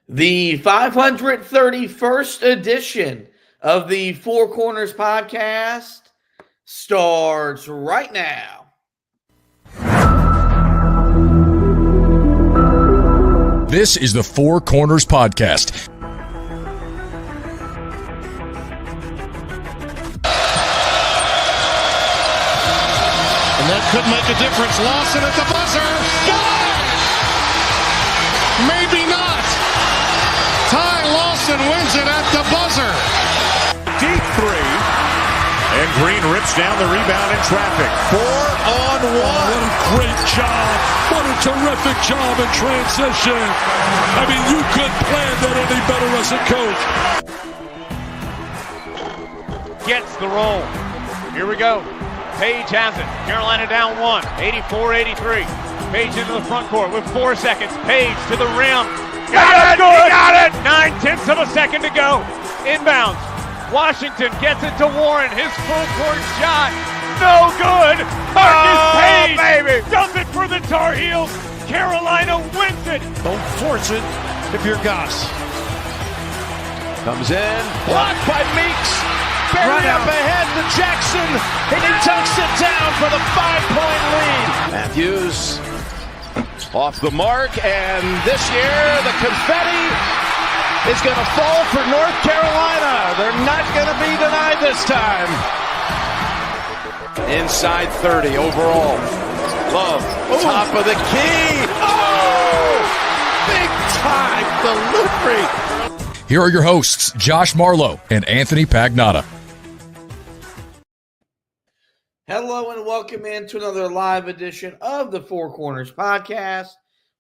The 531st edition of the Four Corners podcast starts right now. This is the Four Corners podcast. And that could make a difference. Lawson at the buzzer. Got it! Maybe not. Ty Lawson wins it at the buzzer. Deep three. And Green rips down the rebound in traffic. 4-on-1. What a great job. What a terrific job in transition. I mean, you couldn't plan that any better as a coach. Gets the roll. Here we go. Page has it. Carolina down one. 84-83. Page into the front court with 4 seconds. Page to the rim. Got it! Got it! 9/10 of a second to go. Inbounds. Washington gets it to Warren. His full court shot. No good. Marcus Page baby. Does it for the Tar Heels. Carolina wins it. Don't force it if you're Goss. Comes in. Blocked by Meeks. Buried up ahead to Jackson. And he tucks it down for the 5-point lead. Matthews off the mark. And this year the confetti is going to fall for North Carolina. They're not going to be denied this time. Inside 30 overall. Love, top of the key. Oh! Big time delivery. Here are your hosts, Josh Marlowe and Anthony Pagnotta. Hello and welcome into another live edition of the Four Corners podcast.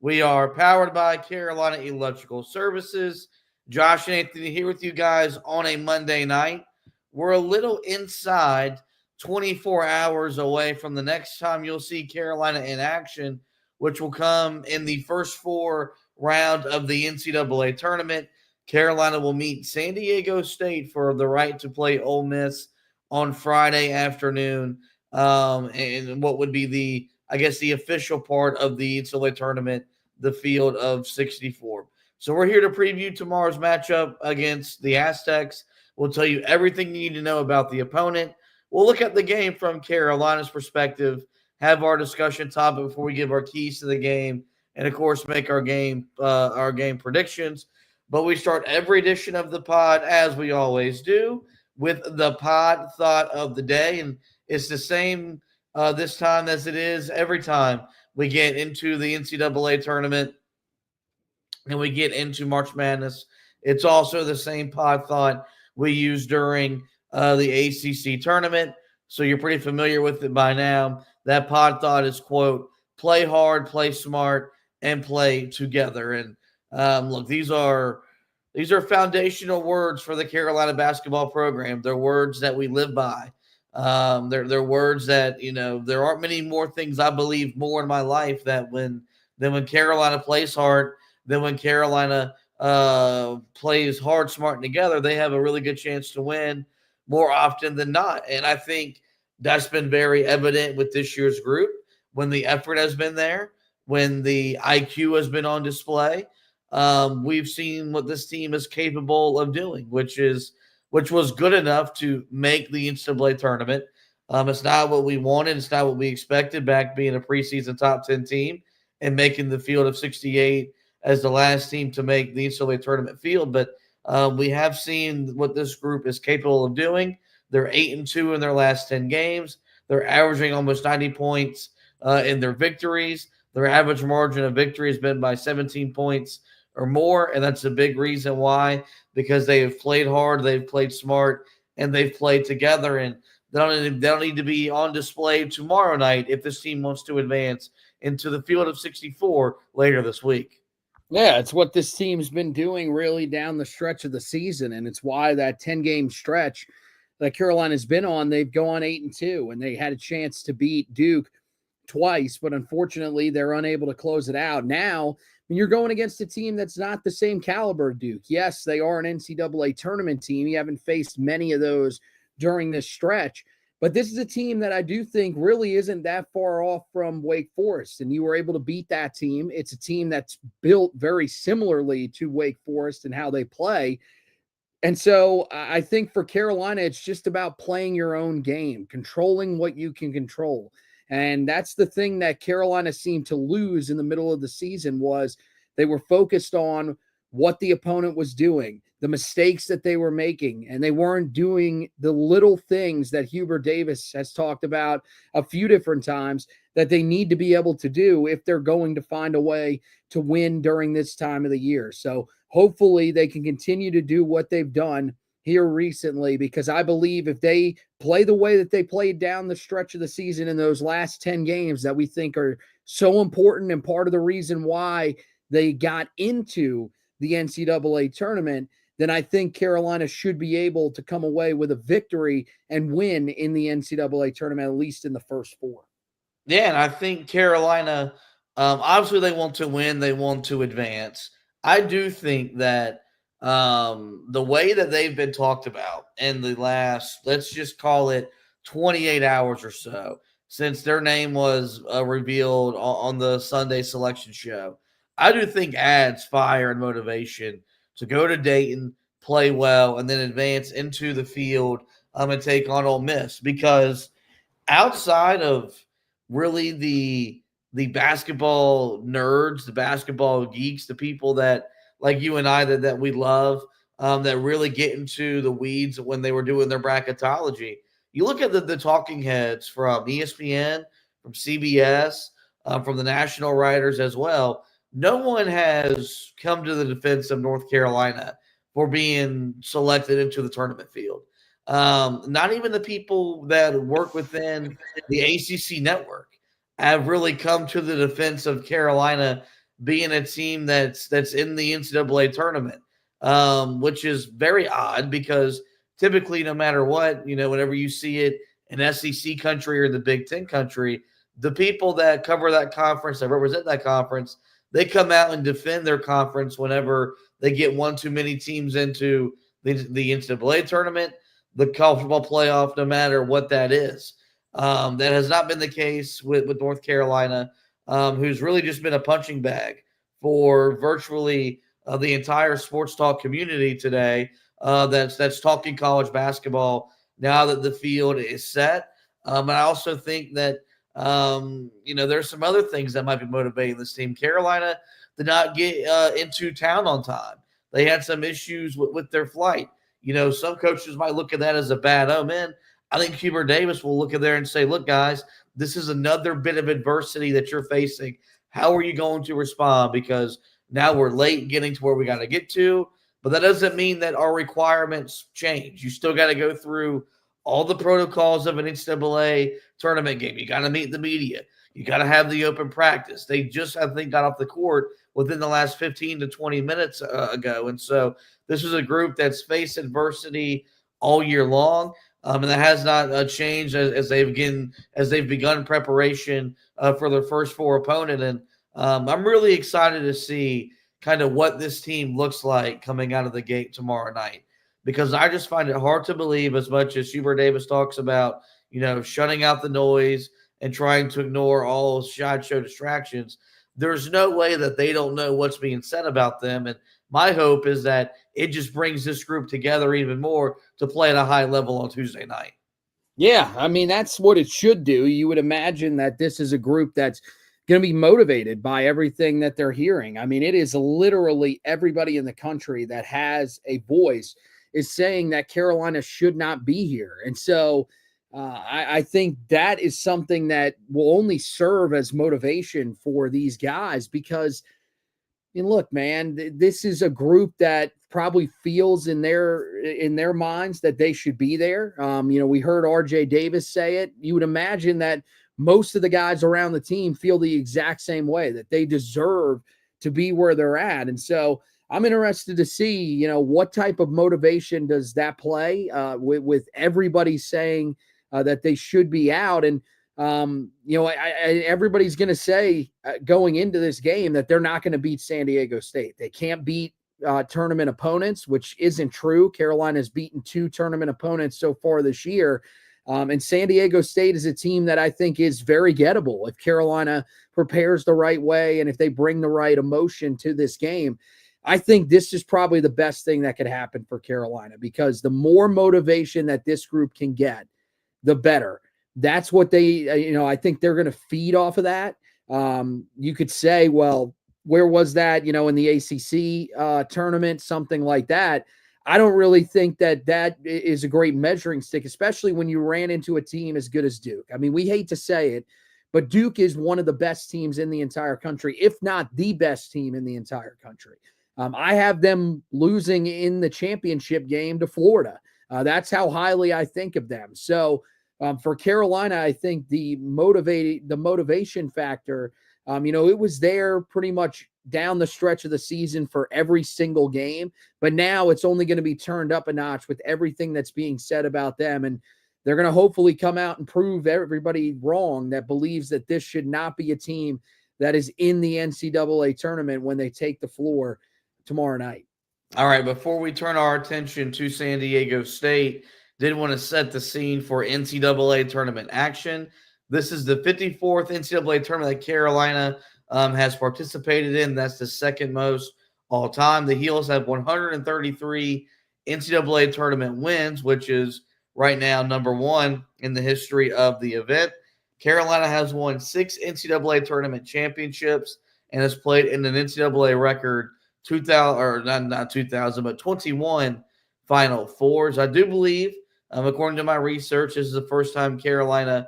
We are powered by Carolina Electrical Services. Josh and Anthony here with you guys on a Monday night. We're a little inside 24 hours away from the next time you'll see Carolina in action, which will come in the first 4 round of the NCAA Tournament. Carolina will meet San Diego State for the right to play Ole Miss on Friday afternoon. And what would be the official part of the NCAA Tournament, the field of 64. So we're here to preview tomorrow's matchup against the Aztecs. We'll tell you everything you need to know about the opponent. We'll look at the game from Carolina's perspective, have our discussion topic before we give our keys to the game, and of course make our game predictions. But we start every edition of the pod, as we always do, with the pod thought of the day. And it's the same this time as it is every time we get into the NCAA tournament and we get into March Madness. It's also the same pod thought we use during the ACC tournament. So you're pretty familiar with it by now. That pod thought is, quote, play hard, play smart, and play together. And look, these are foundational words for the Carolina basketball program. They're words that we live by. They're words that, there aren't many more things I believe more in my life than when Carolina plays hard, than when Carolina plays hard, smart, and together. They have a really good chance to win more often than not. And I think that's been very evident with this year's group when the effort has been there, when the IQ has been on display. We've seen what this team is capable of doing, which was good enough to make the NCAA tournament. It's not what we wanted. It's not what we expected back being a preseason top 10 team and making the field of 68 as the last team to make the NCAA tournament field. But we have seen what this group is capable of doing. They're 8-2 in their last 10 games. They're averaging almost 90 points in their victories. Their average margin of victory has been by 17 points or more, and that's a big reason why, because they have played hard, they've played smart, and they've played together. And they don't need to be on display tomorrow night if this team wants to advance into the field of 64 later this week. Yeah, it's what this team's been doing really down the stretch of the season, and it's why that 10-game stretch that Carolina's been on, they've gone 8-2, and they had a chance to beat Duke twice, but unfortunately they're unable to close it out. Now, when you're going against a team that's not the same caliber of Duke, yes, they are an NCAA tournament team. You haven't faced many of those during this stretch, But this is a team that I do think really isn't that far off from Wake Forest, and you were able to beat that team. It's a team that's built very similarly to Wake Forest and how they play. And so I think for Carolina, it's just about playing your own game, controlling what you can control. And that's the thing that Carolina seemed to lose in the middle of the season was they were focused on what the opponent was doing, the mistakes that they were making, and they weren't doing the little things that Hubert Davis has talked about a few different times that they need to be able to do if they're going to find a way to win during this time of the year. So hopefully they can continue to do what they've done here recently, because I believe if they play the way that they played down the stretch of the season in those last 10 games that we think are so important and part of the reason why they got into the NCAA tournament, then I think Carolina should be able to come away with a victory and win in the NCAA tournament, at least in the first four. Yeah, and I think Carolina, obviously they want to win, they want to advance. I do think that the way that they've been talked about in the last, let's just call it 28 hours or so, since their name was revealed on the Sunday selection show, I do think adds fire and motivation to go to Dayton, play well, and then advance into the field and take on Ole Miss. Because outside of really the basketball nerds, the basketball geeks, the people that like you and I that we love, that really get into the weeds when they were doing their bracketology. You look at the talking heads from ESPN, from CBS, from the national writers as well. No one has come to the defense of North Carolina for being selected into the tournament field. Not even the people that work within the ACC network have really come to the defense of Carolina being a team that's in the NCAA tournament, which is very odd because typically, no matter what, whenever you see it in SEC country or the Big Ten country, the people that cover that conference, that represent that conference, they come out and defend their conference whenever they get one too many teams into the NCAA tournament, the college football playoff, no matter what that is. That has not been the case with North Carolina, who's really just been a punching bag for virtually the entire sports talk community today. That's talking college basketball now that the field is set. And I also think that there's some other things that might be motivating this team. Carolina did not get into town on time. They had some issues with their flight. Some coaches might look at that as a bad omen. I think Hubert Davis will look at there and say, look, guys, this is another bit of adversity that you're facing. How are you going to respond? Because now we're late getting to where we got to get to, but that doesn't mean that our requirements change. You still got to go through all the protocols of an NCAA tournament game. You got to meet the media. You got to have the open practice. They just, I think, got off the court within the last 15 to 20 minutes ago. And so this is a group that's faced adversity all year long. And that has not changed as they've begun preparation for their first four opponent. And I'm really excited to see kind of what this team looks like coming out of the gate tomorrow night, because I just find it hard to believe, as much as Hubert Davis talks about, shutting out the noise and trying to ignore all sideshow distractions. There's no way that they don't know what's being said about them. And my hope is that it just brings this group together even more to play at a high level on Tuesday night. Yeah, I mean, that's what it should do. You would imagine that this is a group that's going to be motivated by everything that they're hearing. I mean, it is literally everybody in the country that has a voice is saying that Carolina should not be here. And so I think that is something that will only serve as motivation for these guys, because look, man, this is a group that probably feels in their minds that they should be there. We heard RJ Davis say it. You would imagine that most of the guys around the team feel the exact same way, that they deserve to be where they're at. And so I'm interested to see, what type of motivation does that play with everybody saying that they should be out. And everybody's going to say going into this game that they're not going to beat San Diego State. They can't beat tournament opponents, which isn't true. Carolina's beaten 2 tournament opponents so far this year. And San Diego State is a team that I think is very gettable if Carolina prepares the right way and if they bring the right emotion to this game. I think this is probably the best thing that could happen for Carolina, because the more motivation that this group can get, the better. That's what they, I think they're going to feed off of that. You could say, well, where was that, in the ACC tournament, something like that. I don't really think that is a great measuring stick, especially when you ran into a team as good as Duke. I mean, we hate to say it, but Duke is one of the best teams in the entire country, if not the best team in the entire country. I have them losing in the championship game to Florida. That's how highly I think of them. So for Carolina, I think the motivation factor, it was there pretty much down the stretch of the season for every single game, but now it's only going to be turned up a notch with everything that's being said about them. And they're going to hopefully come out and prove everybody wrong that believes that this should not be a team that is in the NCAA tournament when they take the floor tomorrow night. All right, before we turn our attention to San Diego State, did want to set the scene for NCAA tournament action. This is the 54th NCAA tournament that Carolina has participated in. That's the second most all time. The Heels have 133 NCAA tournament wins, which is right now number one in the history of the event. Carolina has won 6 NCAA tournament championships and has played in an NCAA record 21 Final Fours. I do believe, according to my research, this is the first time Carolina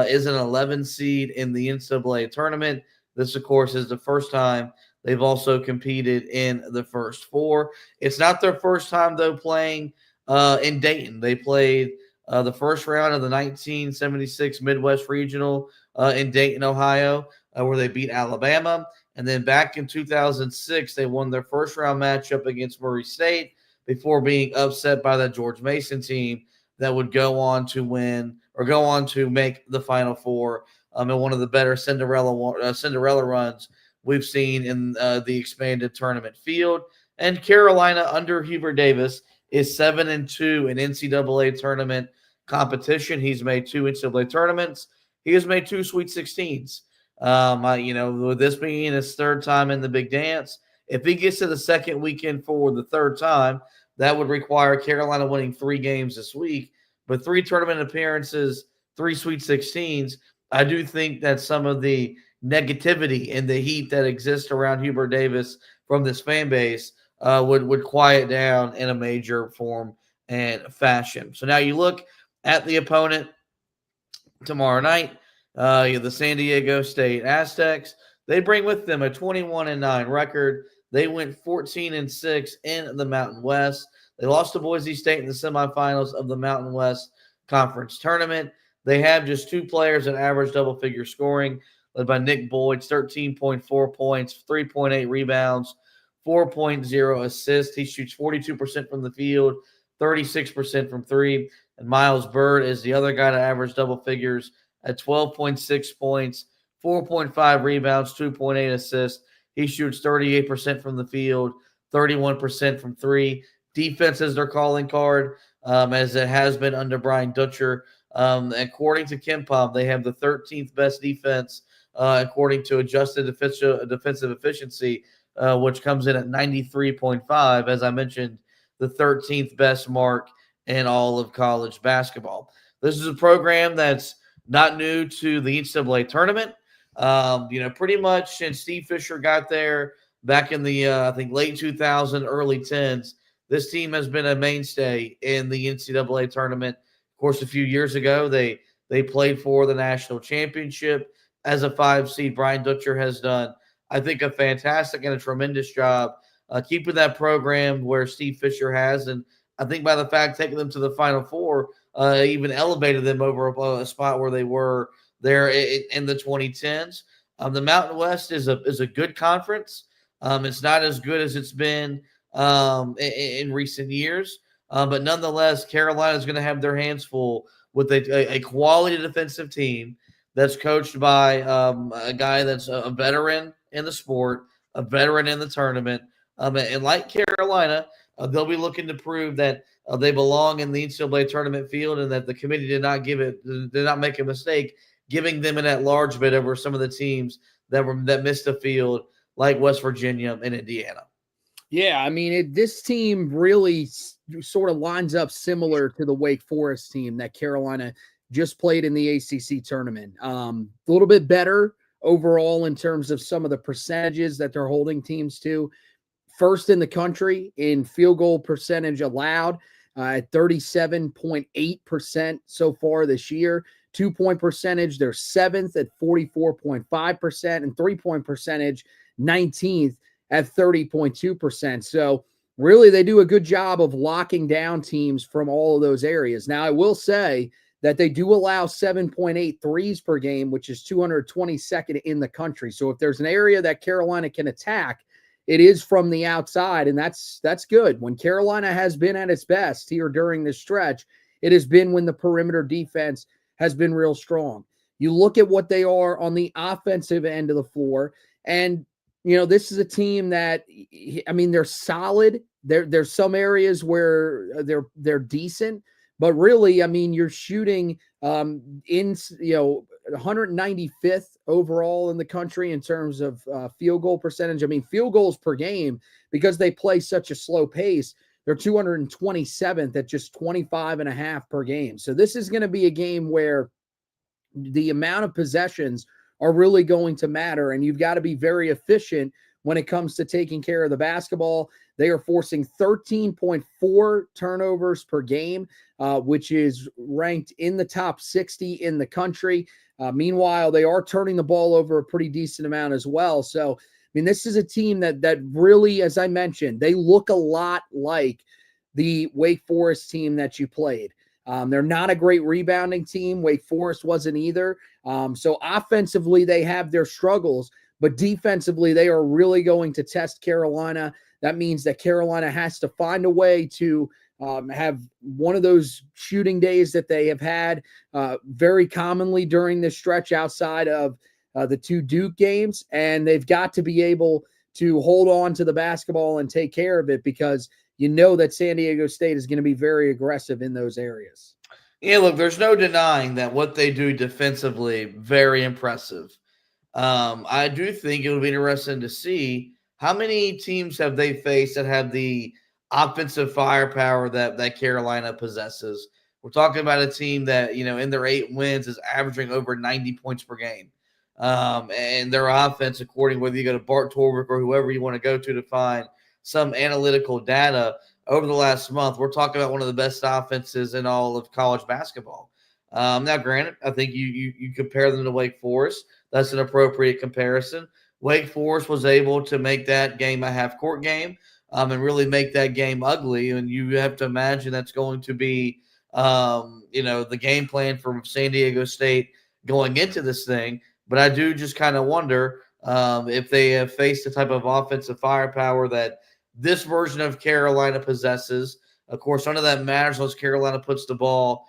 is an 11 seed in the NCAA tournament. This, of course, is the first time they've also competed in the first four. It's not their first time, though, playing in Dayton. They played the first round of the 1976 Midwest Regional in Dayton, Ohio, where they beat Alabama. And then back in 2006, they won their first round matchup against Murray State before being upset by the George Mason team that would go on to win or go on to make the Final Four in one of the better Cinderella runs we've seen in the expanded tournament field. And Carolina under Hubert Davis is 7-2 in NCAA tournament competition. He's made 2 NCAA tournaments. He has made 2 Sweet 16s. With this being his third time in the big dance, if he gets to the second weekend for the third time, that would require Carolina winning 3 games this week. But 3 tournament appearances, 3 Sweet 16s, I do think that some of the negativity and the heat that exists around Hubert Davis from this fan base would quiet down in a major form and fashion. So now you look at the opponent tomorrow night. The San Diego State Aztecs, they bring with them a 21-9 record. They went 14-6 in the Mountain West. They lost to Boise State in the semifinals of the Mountain West Conference Tournament. They have just 2 players that average double-figure scoring, led by Nick Boyd, 13.4 points, 3.8 rebounds, 4.0 assists. He shoots 42% from the field, 36% from 3. And Miles Bird is the other guy to average double figures at 12.6 points, 4.5 rebounds, 2.8 assists. He shoots 38% from the field, 31% from 3. Defense is their calling card, as it has been under Brian Dutcher. According to KenPom, they have the 13th best defense, according to adjusted defensive efficiency, which comes in at 93.5. As I mentioned, the 13th best mark in all of college basketball. This is a program that's not new to the NCAA tournament. Pretty much since Steve Fisher got there back in the, I think, late 2000s, early 10s, this team has been a mainstay in the NCAA tournament. Of course, a few years ago, they played for the national championship as a 5 seed. Brian Dutcher has done, I think, a fantastic and a tremendous job keeping that program where Steve Fisher has. And I think by the fact taking them to the Final Four, even elevated them over a spot where they were there in the 2010s. The Mountain West is a good conference. It's not as good as it's been in recent years, but nonetheless, Carolina is going to have their hands full with a quality defensive team that's coached by a guy that's a veteran in the sport, a veteran in the tournament, and like Carolina, they'll be looking to prove that they belong in the NCAA tournament field, and that the committee did not make a mistake giving them an at-large bid over some of the teams that missed the field, like West Virginia and Indiana. Yeah, I mean, this team really sort of lines up similar to the Wake Forest team that Carolina just played in the ACC tournament. A little bit better overall in terms of some of the percentages that they're holding teams to. First in the country in field goal percentage allowed at 37.8% so far this year. 2-point percentage, they're 7th at 44.5%, and 3-point percentage, 19th at 30.2%. So really they do a good job of locking down teams from all of those areas. Now, I will say that they do allow 7.8 threes per game, which is 222nd in the country. So if there's an area that Carolina can attack, it is from the outside, and that's good. When Carolina has been at its best here during this stretch, it has been when the perimeter defense has been real strong. You look at what they are on the offensive end of the floor, and this is a team that, I mean, they're solid. There's some areas where they're decent, but really, I mean, you're shooting in 195th overall in the country in terms of field goal percentage. I mean, field goals per game, because they play such a slow pace, they're 227th at just 25.5 per game. So this is going to be a game where the amount of possessions are really going to matter, and you've got to be very efficient when it comes to taking care of the basketball. They are forcing 13.4 turnovers per game, which is ranked in the top 60 in the country. Meanwhile, they are turning the ball over a pretty decent amount as well. So, I mean, this is a team that really, as I mentioned, they look a lot like the Wake Forest team that you played. They're not a great rebounding team. Wake Forest wasn't either. So offensively, they have their struggles, but defensively, they are really going to test Carolina. That means that Carolina has to find a way to have one of those shooting days that they have had very commonly during this stretch outside of the 2 Duke games. And they've got to be able to hold on to the basketball and take care of it, because that San Diego State is going to be very aggressive in those areas. Yeah, look, there's no denying that what they do defensively, very impressive. I do think it'll be interesting to see how many teams have they faced that have the offensive firepower that Carolina possesses. We're talking about a team that, in their 8 wins is averaging over 90 points per game. And their offense, according whether you go to Bart Torvik or whoever you want to go to find some analytical data over the last month, we're talking about one of the best offenses in all of college basketball. Now, granted, I think you compare them to Wake Forest. That's an appropriate comparison. Wake Forest was able to make that game a half-court game and really make that game ugly. And you have to imagine that's going to be, the game plan for San Diego State going into this thing. But I do just kind of wonder if they have faced the type of offensive firepower that this version of Carolina possesses. Of course, none of that matters unless Carolina puts the ball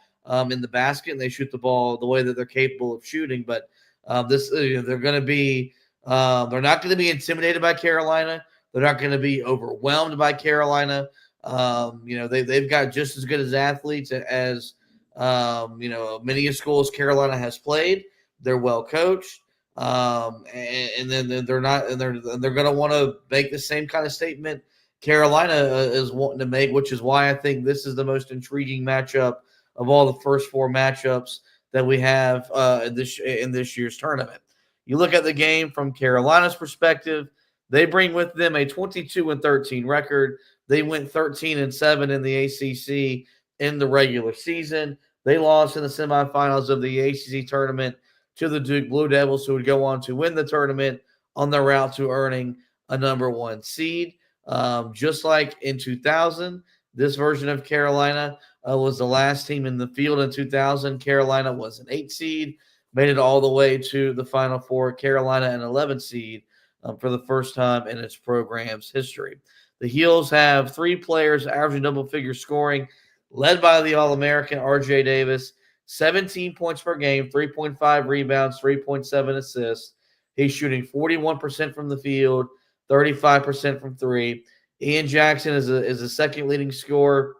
in the basket and they shoot the ball the way that they're capable of shooting. But they're going to be they're not going to be intimidated by Carolina. They're not going to be overwhelmed by Carolina. They've got just as good as athletes as many schools Carolina has played. They're well coached. And then they're not, and they're going to want to make the same kind of statement Carolina is wanting to make, which is why I think this is the most intriguing matchup of all the first 4 matchups that we have in this year's tournament. You look at the game from Carolina's perspective, they bring with them a 22-13 record. They went 13-7 in the ACC in the regular season. They lost in the semifinals of the ACC tournament to the Duke Blue Devils, who would go on to win the tournament on their route to earning a number 1 seed. Just like in 2000, this version of Carolina was the last team in the field in 2000. Carolina was an 8 seed, made it all the way to the Final Four. Carolina an 11 seed for the first time in its program's history. The Heels have 3 players averaging double-figure scoring, led by the All-American R.J. Davis, 17 points per game, 3.5 rebounds, 3.7 assists. He's shooting 41% from the field, 35% from 3. Ian Jackson is a second leading scorer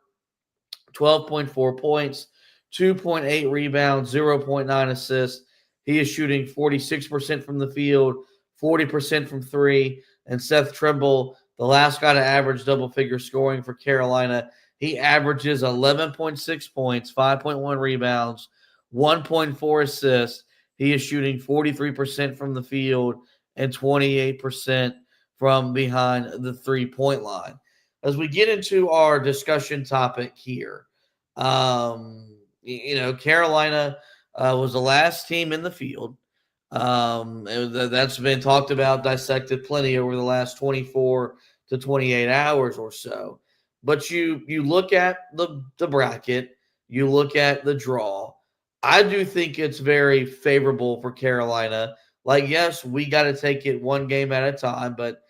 12.4 points, 2.8 rebounds, 0.9 assists. He is shooting 46% from the field, 40% from three. And Seth Trimble, the last guy to average double-figure scoring for Carolina, he averages 11.6 points, 5.1 rebounds, 1.4 assists. He is shooting 43% from the field and 28% from behind the three-point line. As we get into our discussion topic here, Carolina was the last team in the field. That's been talked about, dissected plenty over the last 24 to 28 hours or so. But you look at the bracket, you look at the draw. I do think it's very favorable for Carolina. Like, yes, we got to take it one game at a time, but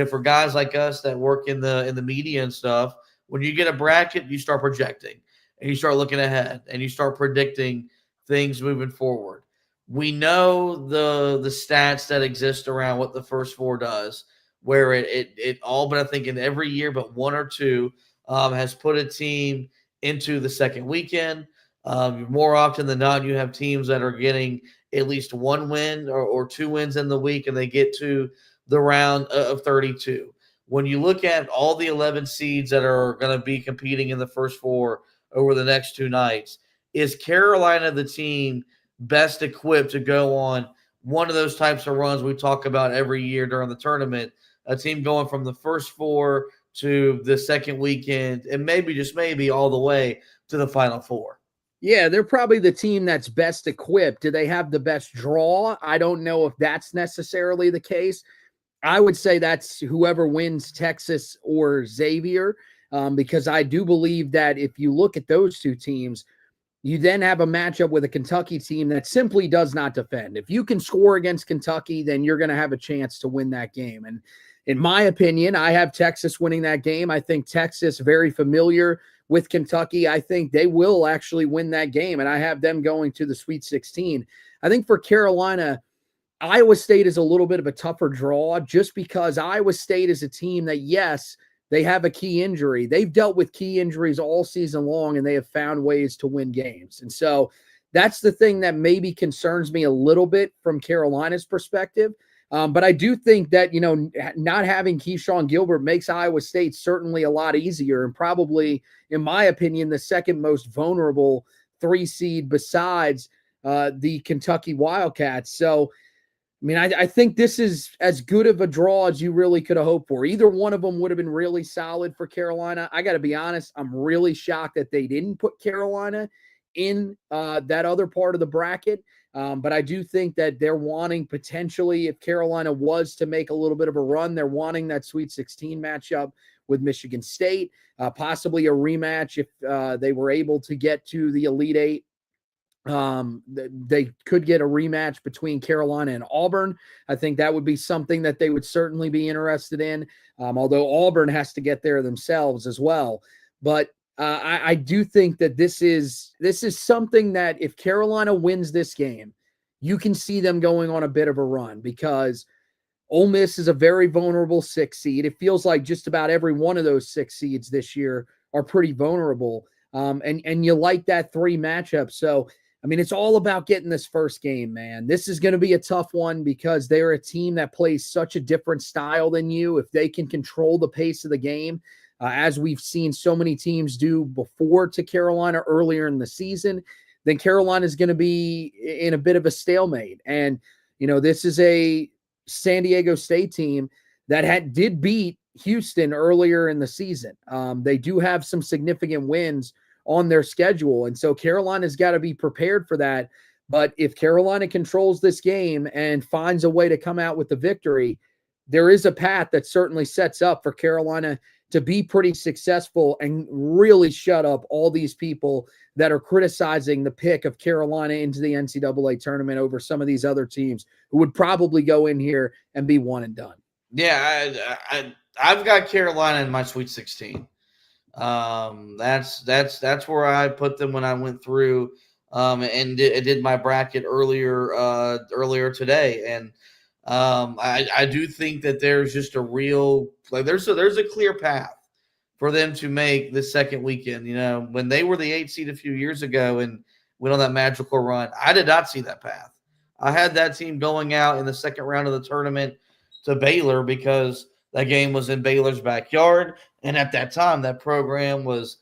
for guys like us that work in the media and stuff, when you get a bracket, you start projecting and you start looking ahead and you start predicting things moving forward. We know the stats that exist around what the first four does, where it all but I think in every year but one or two has put a team into the second weekend. More often than not, you have teams that are getting at least one win or two wins in the week, and they get to the round of 32. When you look at all the 11 seeds that are going to be competing in the first four over the next two nights, is Carolina the team best equipped to go on one of those types of runs we talk about every year during the tournament, a team going from the first four to the second weekend and maybe, just maybe, all the way to the Final Four? Yeah, they're probably the team that's best equipped. Do they have the best draw? I don't know if that's necessarily the case. I would say that's whoever wins, Texas or Xavier, because I do believe that if you look at those two teams, you then have a matchup with a Kentucky team that simply does not defend. If you can score against Kentucky, then you're going to have a chance to win that game. And in my opinion, I have Texas winning that game. I think Texas, very familiar with Kentucky, I think they will actually win that game, and I have them going to the Sweet 16. I think for Carolina, Iowa State is a little bit of a tougher draw just because Iowa State is a team that, yes, they have a key injury. They've dealt with key injuries all season long, and they have found ways to win games. And so that's the thing that maybe concerns me a little bit from Carolina's perspective. But I do think that, not having Keyshawn Gilbert makes Iowa State certainly a lot easier and probably, in my opinion, the second most vulnerable 3 seed besides the Kentucky Wildcats. So, I think this is as good of a draw as you really could have hoped for. Either one of them would have been really solid for Carolina. I got to be honest, I'm really shocked that they didn't put Carolina in that other part of the bracket. But I do think that they're wanting potentially, if Carolina was to make a little bit of a run, they're wanting that Sweet 16 matchup with Michigan State, possibly a rematch if they were able to get to the Elite Eight. They could get a rematch between Carolina and Auburn. I think that would be something that they would certainly be interested in, although Auburn has to get there themselves as well. But I do think that this is something that if Carolina wins this game, you can see them going on a bit of a run because Ole Miss is a very vulnerable 6 seed. It feels like just about every one of those 6 seeds this year are pretty vulnerable. And you like that 3 matchup. So, it's all about getting this first game, man. This is going to be a tough one because they're a team that plays such a different style than you. If they can control the pace of the game, as we've seen so many teams do before to Carolina earlier in the season, then Carolina is going to be in a bit of a stalemate. And, this is a San Diego State team that did beat Houston earlier in the season. They do have some significant wins on their schedule. And so Carolina's got to be prepared for that. But if Carolina controls this game and finds a way to come out with the victory, there is a path that certainly sets up for Carolina to be pretty successful and really shut up all these people that are criticizing the pick of Carolina into the NCAA tournament over some of these other teams who would probably go in here and be one and done. Yeah, I've got Carolina in my Sweet 16. That's where I put them when I went through and did my bracket earlier today. And I do think that there's just a real there's a clear path for them to make the second weekend. When they were the 8th seed a few years ago and went on that magical run, I did not see that path. I had that team going out in the second round of the tournament to Baylor because that game was in Baylor's backyard. And at that time, that program was,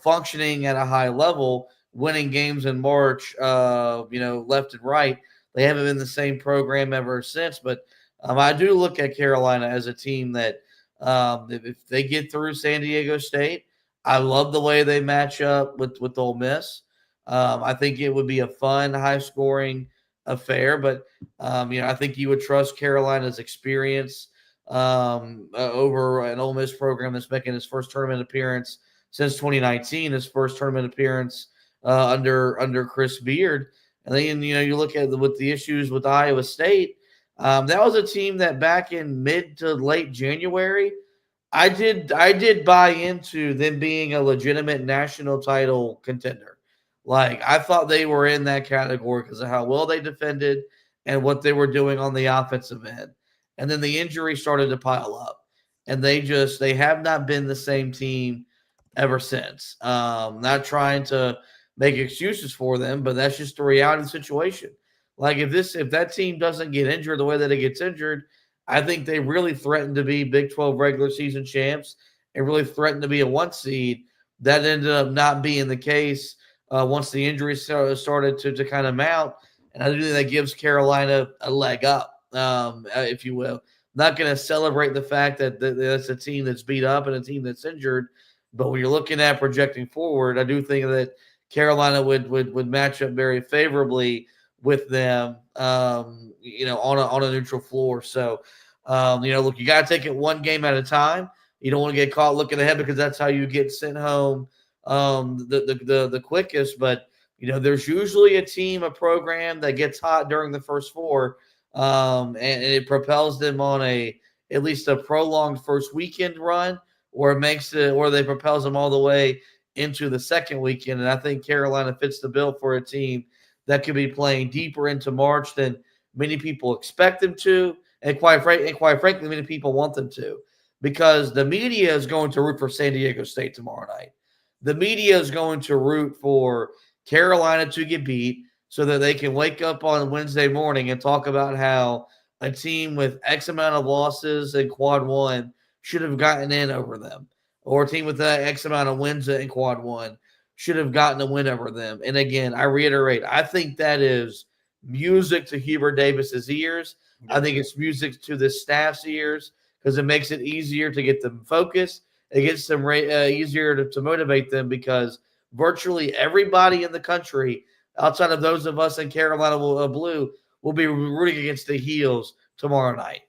functioning at a high level, winning games in March, left and right. They haven't been the same program ever since. But I do look at Carolina as a team that if they get through San Diego State, I love the way they match up with Ole Miss. I think it would be a fun, high-scoring affair, but I think you would trust Carolina's experience over an Ole Miss program that's making its first tournament appearance since 2019, his first tournament appearance under Chris Beard. And then you look at with the issues with Iowa State. That was a team that back in mid to late January, I did buy into them being a legitimate national title contender. Like, I thought they were in that category because of how well they defended and what they were doing on the offensive end. And then the injuries started to pile up. And they have not been the same team ever since. Not trying to make excuses for them, but that's just the reality of the situation. Like, if that team doesn't get injured the way that it gets injured, I think they really threaten to be Big 12 regular season champs and really threaten to be a 1 seed. That ended up not being the case once the injuries started to kind of mount. And I do think that gives Carolina a leg up, if you will. Not going to celebrate the fact that that's a team that's beat up and a team that's injured. But when you're looking at projecting forward, I do think that Carolina would match up very favorably with them, on a neutral floor. So, look, you got to take it one game at a time. You don't want to get caught looking ahead because that's how you get sent home the quickest. But, there's usually a program that gets hot during the first 4, and it propels them on at least a prolonged first weekend run, or they propels them all the way into the second weekend. And I think Carolina fits the bill for a team that could be playing deeper into March than many people expect them to, and quite frankly, many people want them to, because the media is going to root for San Diego State tomorrow night. The media is going to root for Carolina to get beat so that they can wake up on Wednesday morning and talk about how a team with X amount of losses in quad 1 should have gotten in over them, or a team with X amount of wins in quad 1 should have gotten a win over them. And again, I reiterate, I think that is music to Hubert Davis's ears. I think it's music to the staff's ears because it makes it easier to get them focused. It gets them easier to motivate them because virtually everybody in the country, outside of those of us in Carolina Blue, will be rooting against the Heels tomorrow night.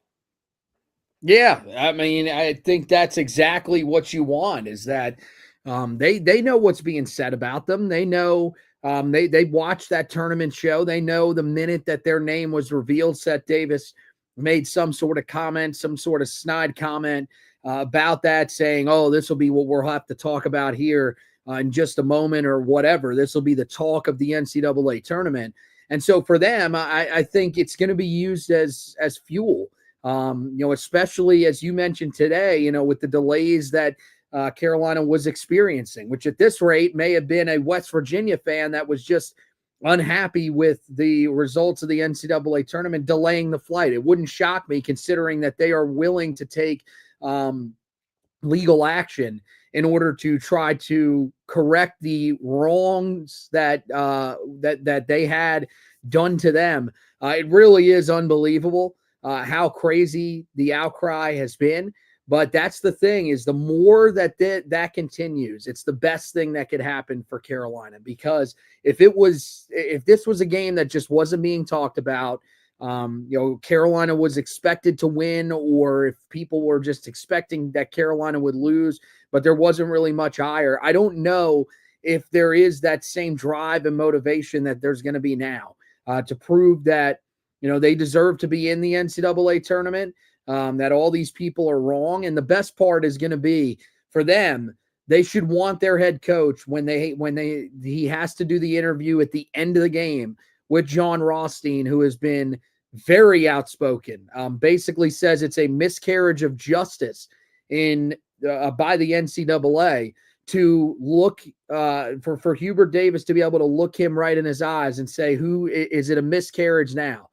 Yeah, I mean, I think that's exactly what you want, is that they know what's being said about them. They know they watched that tournament show. They know the minute that their name was revealed, Seth Davis made some sort of comment, some sort of snide comment about that, saying, oh, this will be what we'll have to talk about here in just a moment or whatever. This will be the talk of the NCAA tournament. And so for them, I think it's going to be used as fuel. Especially as you mentioned today, with the delays that Carolina was experiencing, which at this rate may have been a West Virginia fan that was just unhappy with the results of the NCAA tournament delaying the flight. It wouldn't shock me, considering that they are willing to take legal action in order to try to correct the wrongs that they had done to them. It really is unbelievable how crazy the outcry has been. But that's the thing, is the more that continues, it's the best thing that could happen for Carolina. Because if this was a game that just wasn't being talked about, Carolina was expected to win, or if people were just expecting that Carolina would lose, but there wasn't really much ire, I don't know if there is that same drive and motivation that there's going to be now to prove that, they deserve to be in the NCAA tournament. That all these people are wrong. And the best part is going to be for them, they should want their head coach when he has to do the interview at the end of the game with John Rothstein, who has been very outspoken, basically says it's a miscarriage of justice in by the NCAA to look for Hubert Davis to be able to look him right in his eyes and say, who is it a miscarriage now?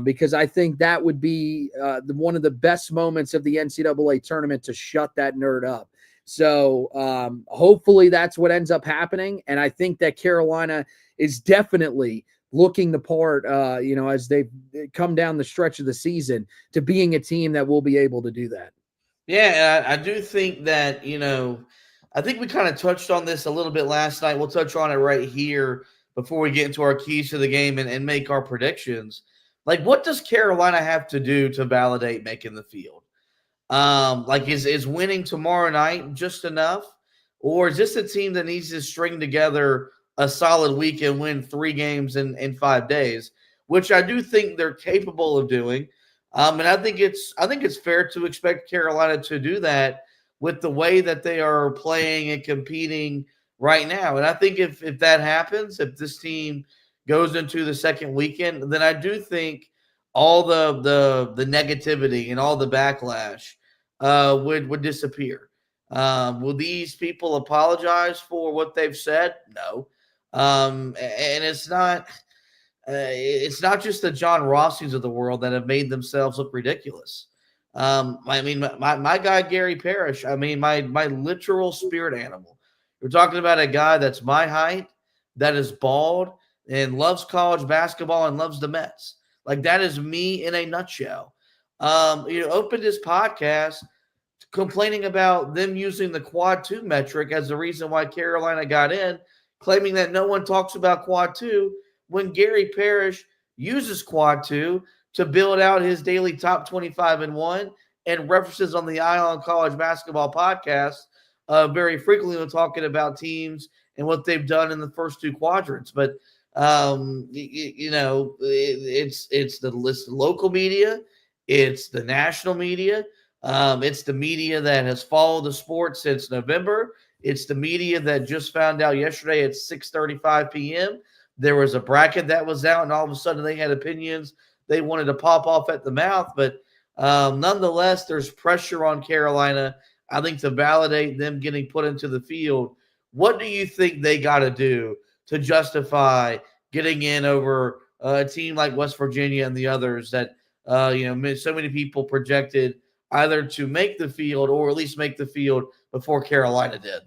Because I think that would be one of the best moments of the NCAA tournament to shut that nerd up. So hopefully that's what ends up happening. And I think that Carolina is definitely looking the part, as they come down the stretch of the season to being a team that will be able to do that. Yeah, I do think that, I think we kind of touched on this a little bit last night. We'll touch on it right here before we get into our keys to the game and make our predictions. Like, what does Carolina have to do to validate making the field? Is winning tomorrow night just enough? Or is this a team that needs to string together a solid week and win 3 games in 5 days, which I do think they're capable of doing. And I think it's fair to expect Carolina to do that with the way that they are playing and competing right now. And I think if that happens, if this team goes into the second weekend, then I do think all the negativity and all the backlash would disappear. Will these people apologize for what they've said? No. And it's not just the John Rossies of the world that have made themselves look ridiculous. My guy Gary Parrish, my literal spirit animal. We're talking about a guy that's my height, that is bald, and loves college basketball and loves the Mets. Like, that is me in a nutshell. Opened this podcast complaining about them using the quad 2 metric as the reason why Carolina got in, claiming that no one talks about quad 2 when Gary Parrish uses quad 2 to build out his daily top 25 and 1 and references on the Eye on College Basketball podcast very frequently when talking about teams and what they've done in the first 2 quadrants. But it's the local media, it's the national media, it's the media that has followed the sport since November. It's the media that just found out yesterday at 6:35 p.m. there was a bracket that was out, and all of a sudden they had opinions they wanted to pop off at the mouth. But nonetheless, there's pressure on Carolina, I think, to validate them getting put into the field. What do you think they got to do to justify getting in over a team like West Virginia and the others that, so many people projected either to make the field or at least make the field before Carolina did?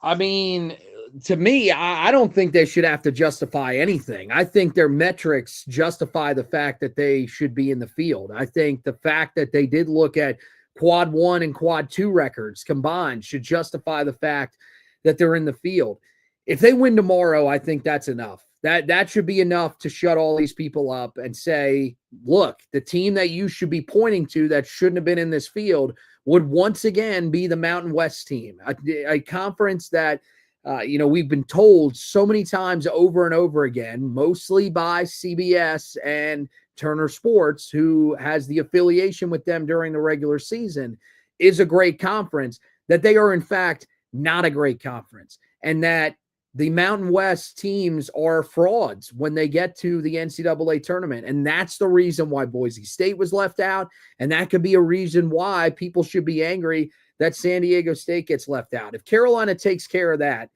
I mean, to me, I don't think they should have to justify anything. I think their metrics justify the fact that they should be in the field. I think the fact that they did look at quad 1 and quad 2 records combined should justify the fact that they're in the field. If they win tomorrow, I think that's enough. That should be enough to shut all these people up and say, look, the team that you should be pointing to that shouldn't have been in this field would once again be the Mountain West team, a conference that, we've been told so many times over and over again, mostly by CBS and Turner Sports, who has the affiliation with them during the regular season, is a great conference, that they are in fact not a great conference, and that the Mountain West teams are frauds when they get to the NCAA tournament. And that's the reason why Boise State was left out. And that could be a reason why people should be angry that San Diego State gets left out. If Carolina takes care of that,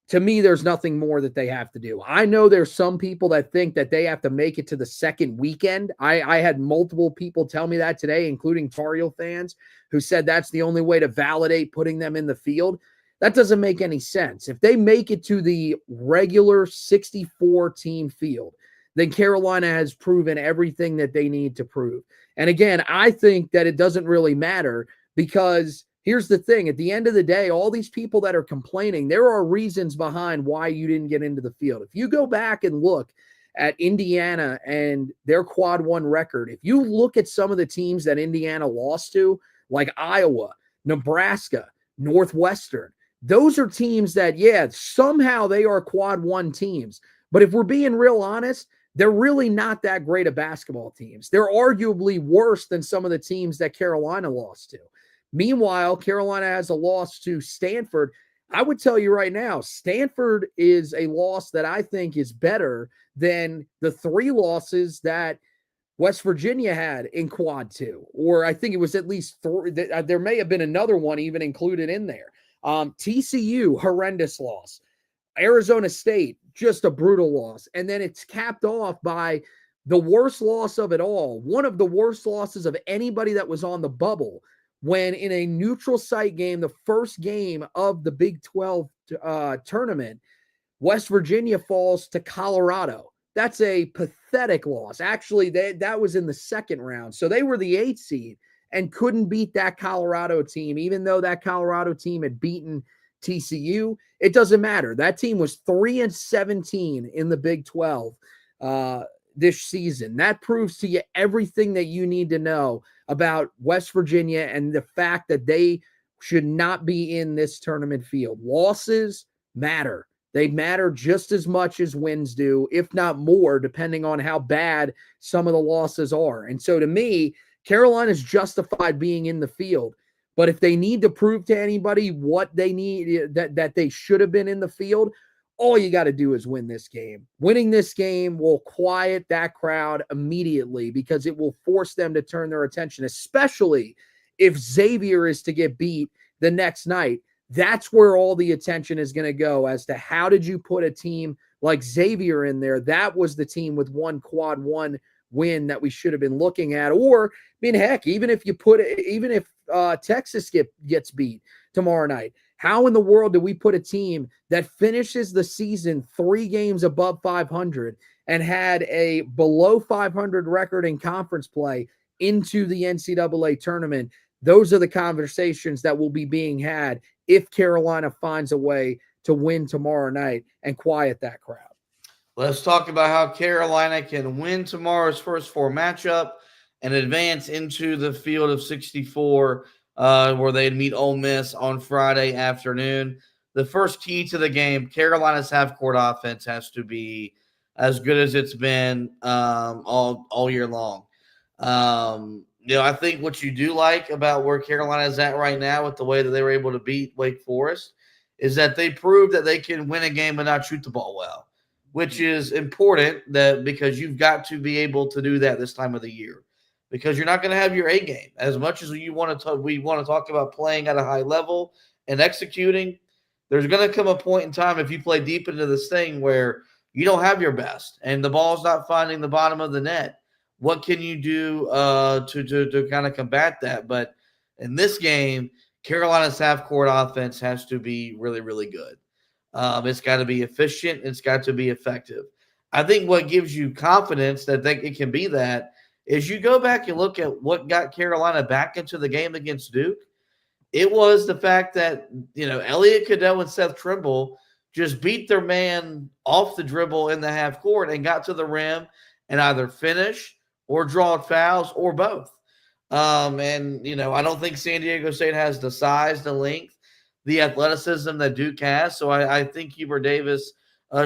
to me, there's nothing more that they have to do. I know there's some people that think that they have to make it to the second weekend. I had multiple people tell me that today, including Tar Heel fans, who said that's the only way to validate putting them in the field. That doesn't make any sense. If they make it to the regular 64-team field, then Carolina has proven everything that they need to prove. And again, I think that it doesn't really matter, because here's the thing. At the end of the day, all these people that are complaining, there are reasons behind why you didn't get into the field. If you go back and look at Indiana and their quad 1 record, if you look at some of the teams that Indiana lost to, like Iowa, Nebraska, Northwestern, those are teams that, somehow they are quad 1 teams. But if we're being real honest, they're really not that great of basketball teams. They're arguably worse than some of the teams that Carolina lost to. Meanwhile, Carolina has a loss to Stanford. I would tell you right now, Stanford is a loss that I think is better than the 3 losses that West Virginia had in quad 2, or I think it was at least 3. There may have been another one even included in there. TCU, horrendous loss. Arizona State, just a brutal loss. And then it's capped off by the worst loss of it all, one of the worst losses of anybody that was on the bubble, when in a neutral site game, the first game of the Big 12 tournament, West Virginia falls to Colorado. That's a pathetic loss. Actually, that was in the second round. So they were the 8th seed and couldn't beat that Colorado team, even though that Colorado team had beaten TCU. It doesn't matter. That team was 3-17 in the Big 12 this season. That proves to you everything that you need to know about West Virginia and the fact that they should not be in this tournament field. Losses matter. They matter just as much as wins do, if not more, depending on how bad some of the losses are. And so to me, Carolina's justified being in the field. But if they need to prove to anybody what they need, that they should have been in the field, all you got to do is win this game. Winning this game will quiet that crowd immediately, because it will force them to turn their attention, especially if Xavier is to get beat the next night. That's where all the attention is going to go as to how did you put a team like Xavier in there? That was the team with one quad 1 win that we should have been looking at. Or, I mean, heck, even if Texas gets beat tomorrow night, how in the world do we put a team that finishes the season 3 games above 500 and had a below 500 record in conference play into the NCAA tournament? Those are the conversations that will be being had if Carolina finds a way to win tomorrow night and quiet that crowd. Let's talk about how Carolina can win tomorrow's first 4 matchup and advance into the field of 64, where they'd meet Ole Miss on Friday afternoon. The first key to the game, Carolina's half-court offense has to be as good as it's been all year long. I think what you do like about where Carolina is at right now with the way that they were able to beat Wake Forest is that they proved that they can win a game and not shoot the ball well, which is important because you've got to be able to do that this time of the year, because you're not going to have your A game. As much as we want to talk about playing at a high level and executing, there's going to come a point in time if you play deep into this thing where you don't have your best and the ball's not finding the bottom of the net. What can you do to kind of combat that? But in this game, Carolina's half-court offense has to be really, really good. It's got to be efficient. It's got to be effective. I think what gives you confidence that it can be that is you go back and look at what got Carolina back into the game against Duke. It was the fact that, Elliot Cadeau and Seth Trimble just beat their man off the dribble in the half court and got to the rim and either finish or draw fouls or both. I don't think San Diego State has the size, the length, the athleticism that Duke has. So I think Hubert Davis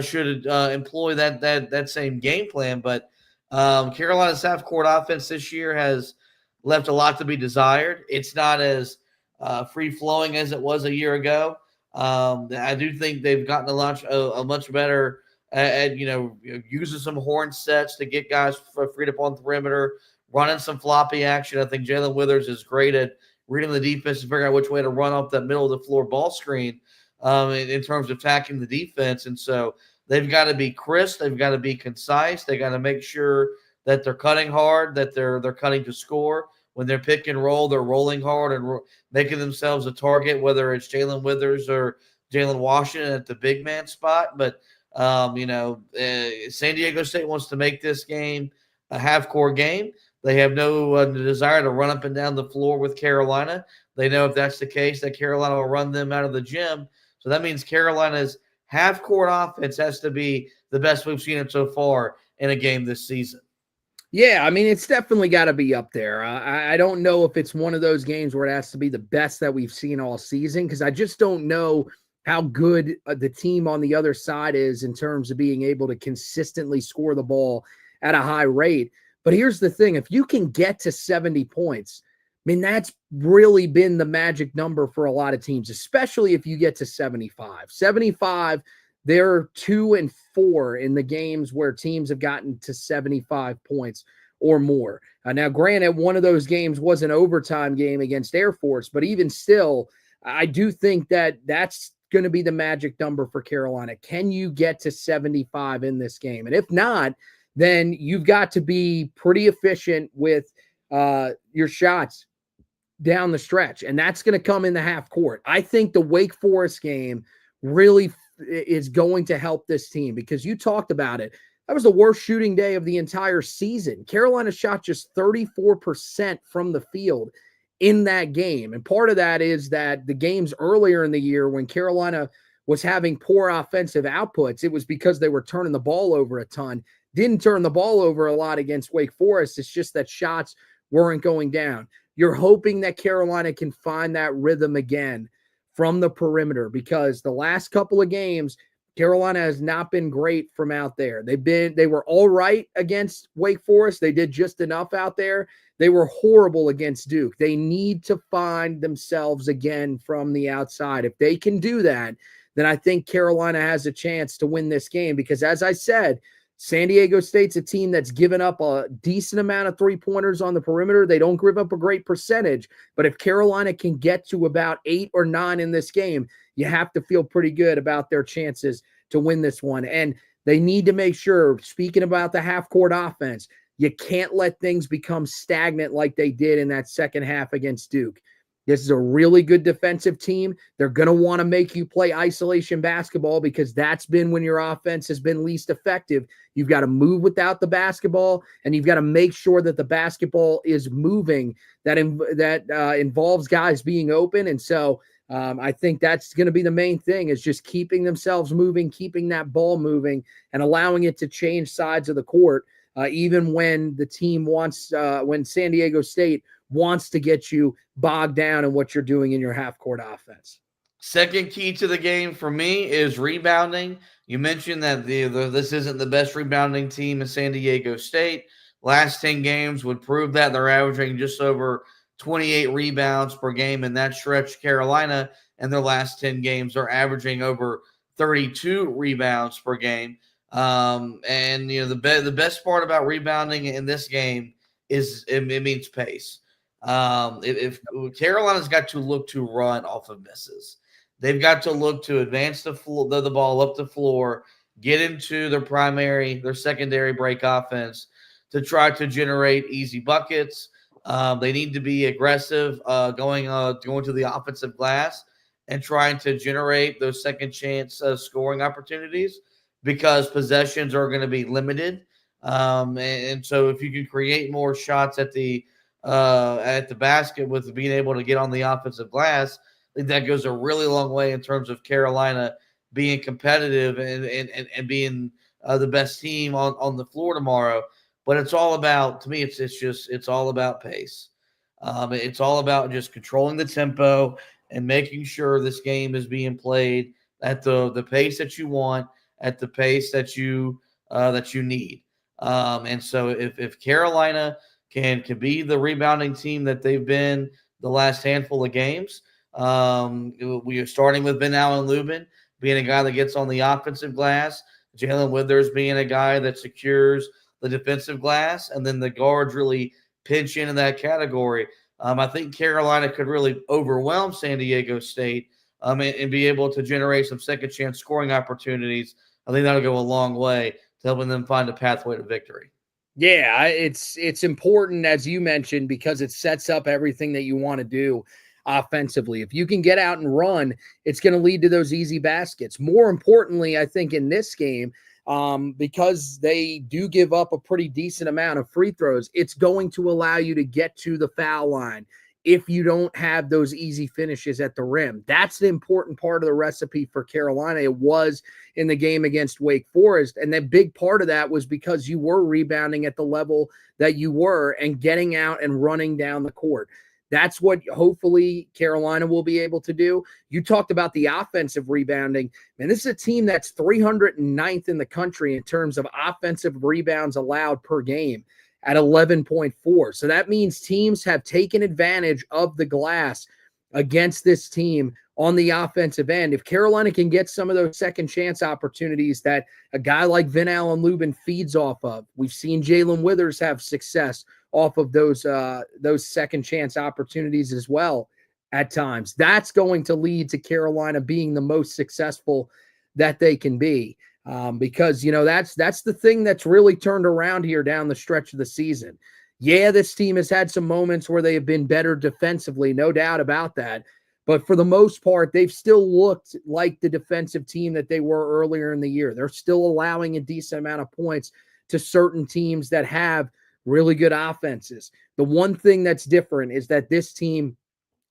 should employ that same game plan. But Carolina's half-court offense this year has left a lot to be desired. It's not as free-flowing as it was a year ago. I do think they've gotten a much better at using some horn sets to get guys freed up on the perimeter, running some floppy action. I think Jalen Withers is great at reading the defense and figuring out which way to run up that middle of the floor ball screen in terms of attacking the defense. And so they've got to be crisp. They've got to be concise. They got to make sure that they're cutting hard, that they're cutting to score. When they're pick and roll, they're rolling hard and making themselves a target, whether it's Jalen Withers or Jalen Washington at the big man spot. But San Diego State wants to make this game a half-court game. They have no desire to run up and down the floor with Carolina. They know if that's the case, that Carolina will run them out of the gym. So that means Carolina's half-court offense has to be the best we've seen it so far in a game this season. Yeah, I mean, it's definitely got to be up there. I don't know if it's one of those games where it has to be the best that we've seen all season, because I just don't know how good the team on the other side is in terms of being able to consistently score the ball at a high rate. But here's the thing. If you can get to 70 points, I mean, that's really been the magic number for a lot of teams, especially if you get to 75. 75, they're 2-4 in the games where teams have gotten to 75 points or more. Now, granted, one of those games was an overtime game against Air Force, but even still, I do think that that's going to be the magic number for Carolina. Can you get to 75 in this game? And if not, then you've got to be pretty efficient with your shots down the stretch, and that's going to come in the half court. I think the Wake Forest game really is going to help this team because you talked about it. That was the worst shooting day of the entire season. Carolina shot just 34% from the field in that game. And part of that is that the games earlier in the year when Carolina was having poor offensive outputs, it was because they were turning the ball over a ton. Didn't turn the ball over a lot against Wake Forest. It's just that shots weren't going down. You're hoping that Carolina can find that rhythm again from the perimeter because the last couple of games, Carolina has not been great from out there. They were all right against Wake Forest. They did just enough out there. They were horrible against Duke. They need to find themselves again from the outside. If they can do that, then I think Carolina has a chance to win this game because, as I said, San Diego State's a team that's given up a decent amount of three-pointers on the perimeter. They don't give up a great percentage, but if Carolina can get to about 8 or 9 in this game, you have to feel pretty good about their chances to win this one. And they need to make sure, speaking about the half-court offense, you can't let things become stagnant like they did in that second half against Duke. This is a really good defensive team. They're going to want to make you play isolation basketball because that's been when your offense has been least effective. You've got to move without the basketball, and you've got to make sure that the basketball is moving. That involves guys being open. And so I think that's going to be the main thing is just keeping themselves moving, keeping that ball moving, and allowing it to change sides of the court, even when the team wants when San Diego State wants to get you bogged down in what you're doing in your half-court offense. Second key to the game for me is rebounding. You mentioned that this isn't the best rebounding team in San Diego State. Last 10 games would prove that. They're averaging just over 28 rebounds per game in that stretch. Carolina, in their last 10 games, are averaging over 32 rebounds per game. And the best part about rebounding in this game is it means pace. If Carolina's got to look to run off of misses, they've got to look to advance the ball up the floor, get into their secondary break offense to try to generate easy buckets. They need to be aggressive, going to the offensive glass and trying to generate those second chance scoring opportunities because possessions are going to be limited. And so if you can create more shots at the basket with being able to get on the offensive glass, I think that goes a really long way in terms of Carolina being competitive and being the best team on the floor tomorrow. But it's all about, to me, it's all about pace. It's all about just controlling the tempo and making sure this game is being played at the pace that you want, at the pace that you need. And so if Carolina can be the rebounding team that they've been the last handful of games, we are starting with Ben Allen Lubin being a guy that gets on the offensive glass, Jalen Withers being a guy that secures the defensive glass, and then the guards really pinch into that category. I think Carolina could really overwhelm San Diego State and be able to generate some second chance scoring opportunities. I think that'll go a long way to helping them find a pathway to victory. Yeah, it's important, as you mentioned, because it sets up everything that you want to do offensively. If you can get out and run, it's going to lead to those easy baskets. More importantly, I think in this game, because they do give up a pretty decent amount of free throws, it's going to allow you to get to the foul line if you don't have those easy finishes at the rim. That's the important part of the recipe for Carolina. It was in the game against Wake Forest, and the big part of that was because you were rebounding at the level that you were and getting out and running down the court. That's what hopefully Carolina will be able to do. You talked about the offensive rebounding. Man, this is a team that's 309th in the country in terms of offensive rebounds allowed per game at 11.4. So that means teams have taken advantage of the glass against this team on the offensive end. If Carolina can get some of those second chance opportunities that a guy like Vin Allen Lubin feeds off of, we've seen Jalen Withers have success off of those second chance opportunities as well at times. That's going to lead to Carolina being the most successful that they can be. Because, that's the thing that's really turned around here down the stretch of the season. Yeah, this team has had some moments where they have been better defensively, no doubt about that. But for the most part, they've still looked like the defensive team that they were earlier in the year. They're still allowing a decent amount of points to certain teams that have really good offenses. The one thing that's different is that this team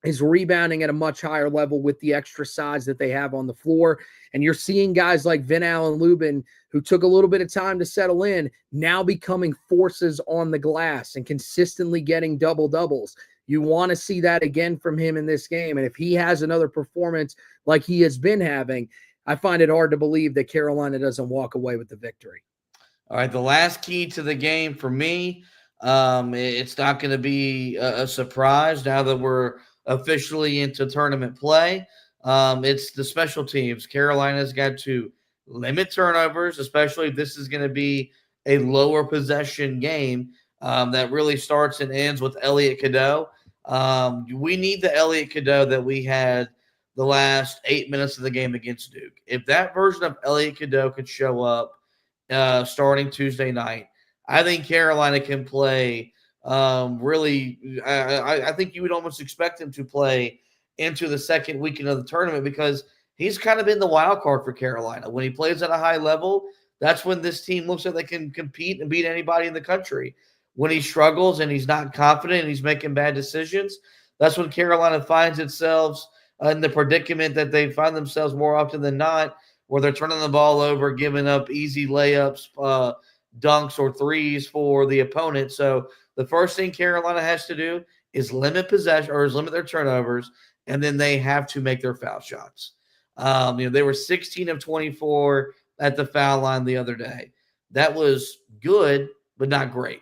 is rebounding at a much higher level with the extra size that they have on the floor. And you're seeing guys like Vin Allen Lubin, who took a little bit of time to settle in, now becoming forces on the glass and consistently getting double-doubles. You want to see that again from him in this game. And if he has another performance like he has been having, I find it hard to believe that Carolina doesn't walk away with the victory. All right, the last key to the game for me, it's not going to be a surprise now that we're officially into tournament play. It's the special teams. Carolina's got to limit turnovers, especially if this is going to be a lower possession game that really starts and ends with Elliot Cadeau. We need the Elliot Cadeau that we had the last 8 minutes of the game against Duke. If that version of Elliot Cadeau could show up starting Tuesday night, I think Carolina can play really. I think you would almost expect him to play into the second weekend of the tournament because he's kind of been the wild card for Carolina. When he plays at a high level, that's when this team looks like they can compete and beat anybody in the country. When he struggles and he's not confident and he's making bad decisions, that's when Carolina finds itself in the predicament that they find themselves more often than not, where they're turning the ball over, giving up easy layups, dunks, or threes for the opponent. So the first thing Carolina has to do is limit possession or is limit their turnovers, and then they have to make their foul shots. They were 16 of 24 at the foul line the other day. That was good, but not great.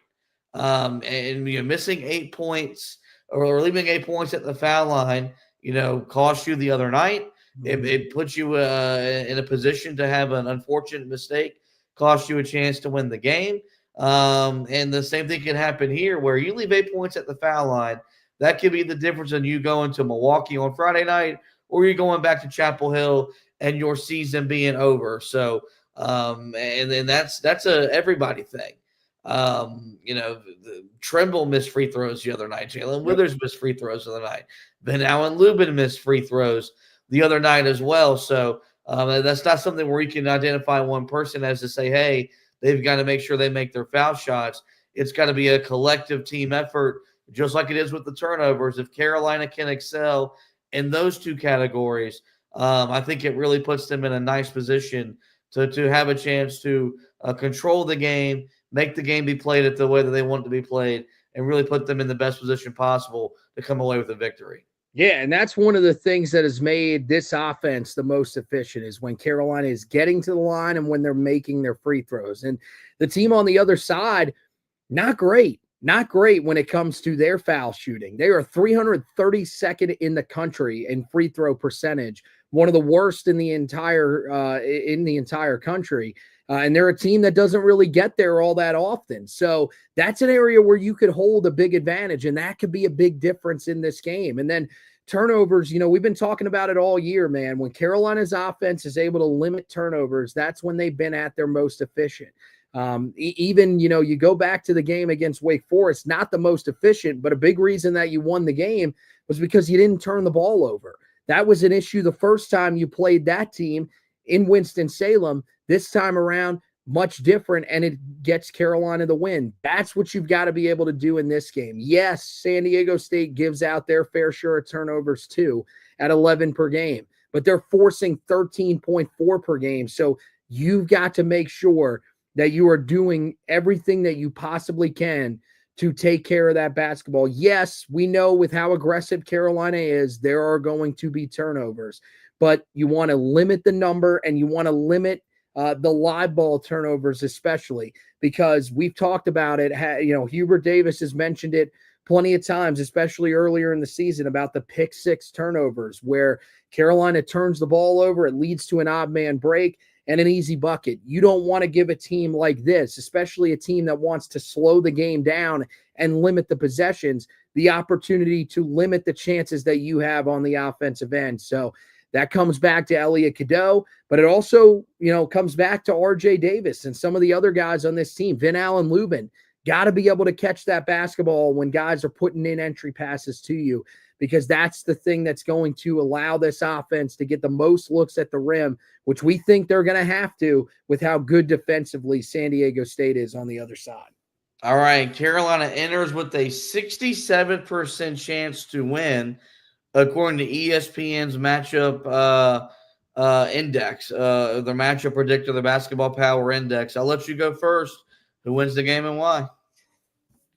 Missing 8 points or leaving 8 points at the foul line, cost you the other night. It puts you in a position to have an unfortunate mistake, cost you a chance to win the game. And the same thing can happen here where you leave 8 points at the foul line. That could be the difference in you going to Milwaukee on Friday night or you're going back to Chapel Hill and your season being over. So, and then that's a everybody thing. Trimble missed free throws the other night. Jalen Withers missed free throws the other night. Vin Allen Lubin missed free throws the other night as well. So that's not something where you can identify one person as to say, hey, they've got to make sure they make their foul shots. It's got to be a collective team effort, just like it is with the turnovers. If Carolina can excel in those two categories, I think it really puts them in a nice position to have a chance to control the game, make the game be played at the way that they want it to be played, and really put them in the best position possible to come away with a victory. Yeah, and that's one of the things that has made this offense the most efficient is when Carolina is getting to the line and when they're making their free throws. And the team on the other side, not great when it comes to their foul shooting. They are 332nd in the country in free throw percentage, one of the worst in the entire country. And they're a team that doesn't really get there all that often. So that's an area where you could hold a big advantage, and that could be a big difference in this game. And then turnovers, we've been talking about it all year, man. When Carolina's offense is able to limit turnovers, that's when they've been at their most efficient. You go back to the game against Wake Forest, not the most efficient, but a big reason that you won the game was because you didn't turn the ball over. That was an issue the first time you played that team in Winston-Salem. This time around, much different, and it gets Carolina the win. That's what you've got to be able to do in this game. Yes, San Diego State gives out their fair share of turnovers too at 11 per game, but they're forcing 13.4 per game. So you've got to make sure that you are doing everything that you possibly can to take care of that basketball. Yes, we know with how aggressive Carolina is, there are going to be turnovers, but you want to limit the number and you want to limit the live ball turnovers, especially because we've talked about it. Hubert Davis has mentioned it plenty of times, especially earlier in the season, about the pick six turnovers where Carolina turns the ball over. It leads to an odd man break and an easy bucket. You don't want to give a team like this, especially a team that wants to slow the game down and limit the possessions, the opportunity to limit the chances that you have on the offensive end. So that comes back to Elliot Cadeau, but it also, comes back to RJ Davis and some of the other guys on this team. Vin Allen Lubin, got to be able to catch that basketball when guys are putting in entry passes to you, because that's the thing that's going to allow this offense to get the most looks at the rim, which we think they're going to have to with how good defensively San Diego State is on the other side. All right, Carolina enters with a 67% chance to win, according to ESPN's matchup index, their matchup predictor, the Basketball Power Index. I'll let you go first. Who wins the game and why?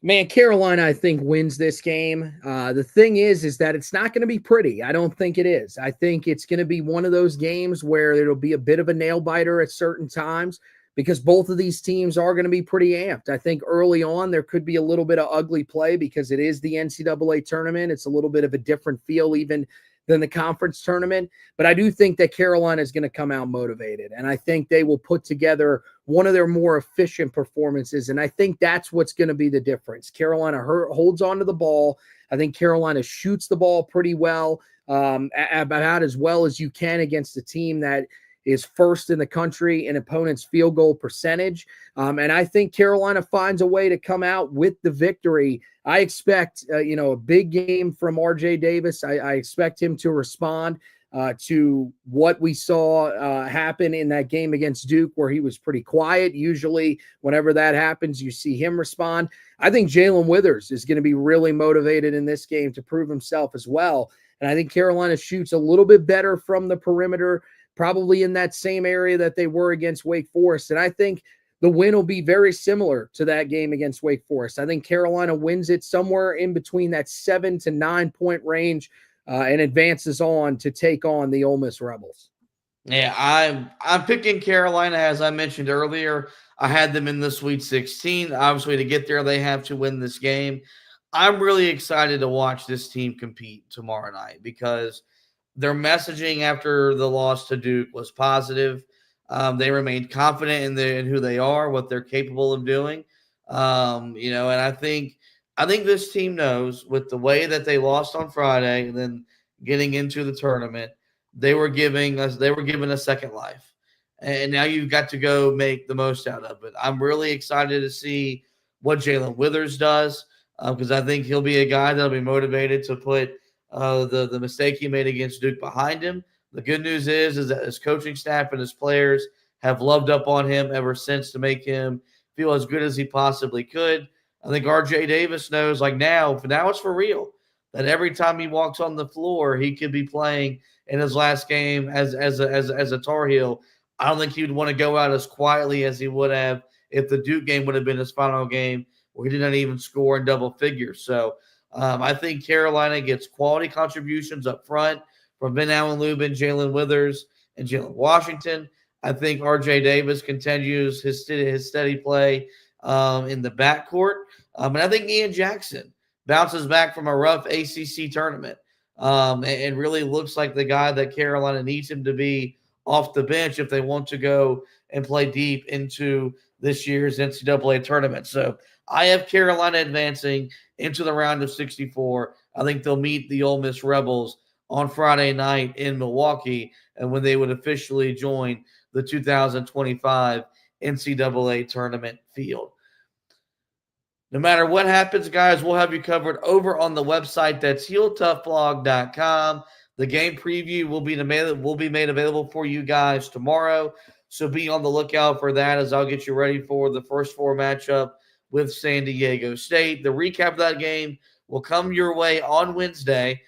Man, Carolina, I think, wins this game. The thing is that it's not going to be pretty. I don't think it is. I think it's going to be one of those games where it'll be a bit of a nail biter at certain times, because both of these teams are going to be pretty amped. I think early on there could be a little bit of ugly play because it is the NCAA tournament. It's a little bit of a different feel even than the conference tournament. But I do think that Carolina is going to come out motivated, and I think they will put together one of their more efficient performances, and I think that's what's going to be the difference. Carolina holds on to the ball. I think Carolina shoots the ball pretty well, about as well as you can against a team that is first in the country in opponents' field goal percentage. And I think Carolina finds a way to come out with the victory. I expect, a big game from RJ Davis. I expect him to respond to what we saw happen in that game against Duke, where he was pretty quiet. Usually whenever that happens, you see him respond. I think Jalen Withers is going to be really motivated in this game to prove himself as well. And I think Carolina shoots a little bit better from the perimeter, probably in that same area that they were against Wake Forest. And I think the win will be very similar to that game against Wake Forest. I think Carolina wins it somewhere in between that 7 to 9 point range and advances on to take on the Ole Miss Rebels. Yeah, I'm picking Carolina. As I mentioned earlier, I had them in the Sweet 16. Obviously, to get there, they have to win this game. I'm really excited to watch this team compete tomorrow night because their messaging after the loss to Duke was positive. They remained confident in who they are, what they're capable of doing. And I think this team knows, with the way that they lost on Friday and then getting into the tournament, they were given a second life. And now you've got to go make the most out of it. I'm really excited to see what Jalen Withers does, because I think he'll be a guy that'll be motivated to put the mistake he made against Duke behind him. The good news is that his coaching staff and his players have loved up on him ever since to make him feel as good as he possibly could. I think RJ Davis knows, now it's for real, that every time he walks on the floor, he could be playing in his last game as a Tar Heel. I don't think he would want to go out as quietly as he would have if the Duke game would have been his final game, where he did not even score in double figures. So I think Carolina gets quality contributions up front from Vin Allen Lubin, Jalen Withers, and Jalen Washington. I think RJ Davis continues his steady play in the backcourt. And I think Ian Jackson bounces back from a rough ACC tournament and really looks like the guy that Carolina needs him to be off the bench if they want to go and play deep into this year's NCAA tournament. So I have Carolina advancing into the round of 64. I think they'll meet the Ole Miss Rebels on Friday night in Milwaukee, and when they would officially join the 2025 NCAA tournament field. No matter what happens, guys, we'll have you covered over on the website. That's HeelToughBlog.com. The game preview will be made available for you guys tomorrow, so be on the lookout for that, as I'll get you ready for the first four matchup with San Diego State. The recap of that game will come your way on Wednesday,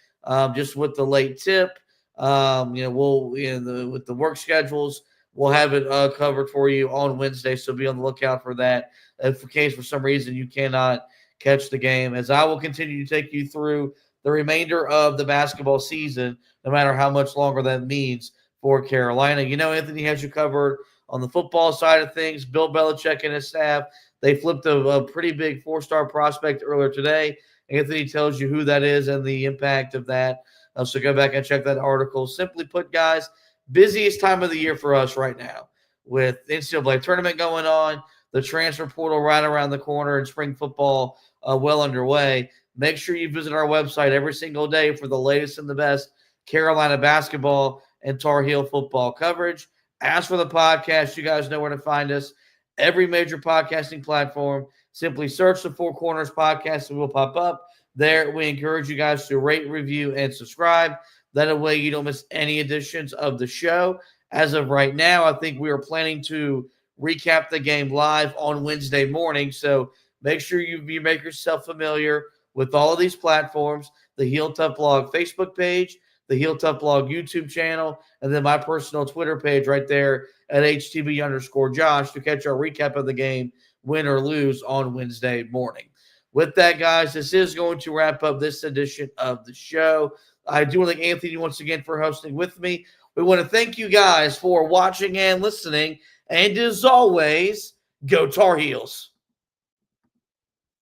just with the late tip. With the work schedules, we'll have it covered for you on Wednesday, so be on the lookout for that. If in case for some reason you cannot catch the game, as I will continue to take you through the remainder of the basketball season, no matter how much longer that means for Carolina. Anthony has you covered on the football side of things. Bill Belichick and his staff, they flipped a pretty big four-star prospect earlier today Anthony tells you who that is and the impact of that. So go back and check that article. Simply put, guys, busiest time of the year for us right now with NCAA tournament going on, the transfer portal right around the corner, and spring football well underway. Make sure you visit our website every single day for the latest and the best Carolina basketball and Tar Heel football coverage. As for the podcast, you guys know where to find us. Every major podcasting platform. Simply search the Four Corners Podcast and we'll pop up. There, we encourage you guys to rate, review, and subscribe. That way you don't miss any editions of the show. As of right now, I think we are planning to recap the game live on Wednesday morning. So make sure you make yourself familiar with all of these platforms, the Heel Tough Blog Facebook page, the Heel Tough Blog YouTube channel, and then my personal Twitter page right there at HTB_Josh to catch our recap of the game, win or lose, on Wednesday morning. With that, guys, this is going to wrap up this edition of the show. I do want to thank Anthony once again for hosting with me. We want to thank you guys for watching and listening. And as always, go Tar Heels.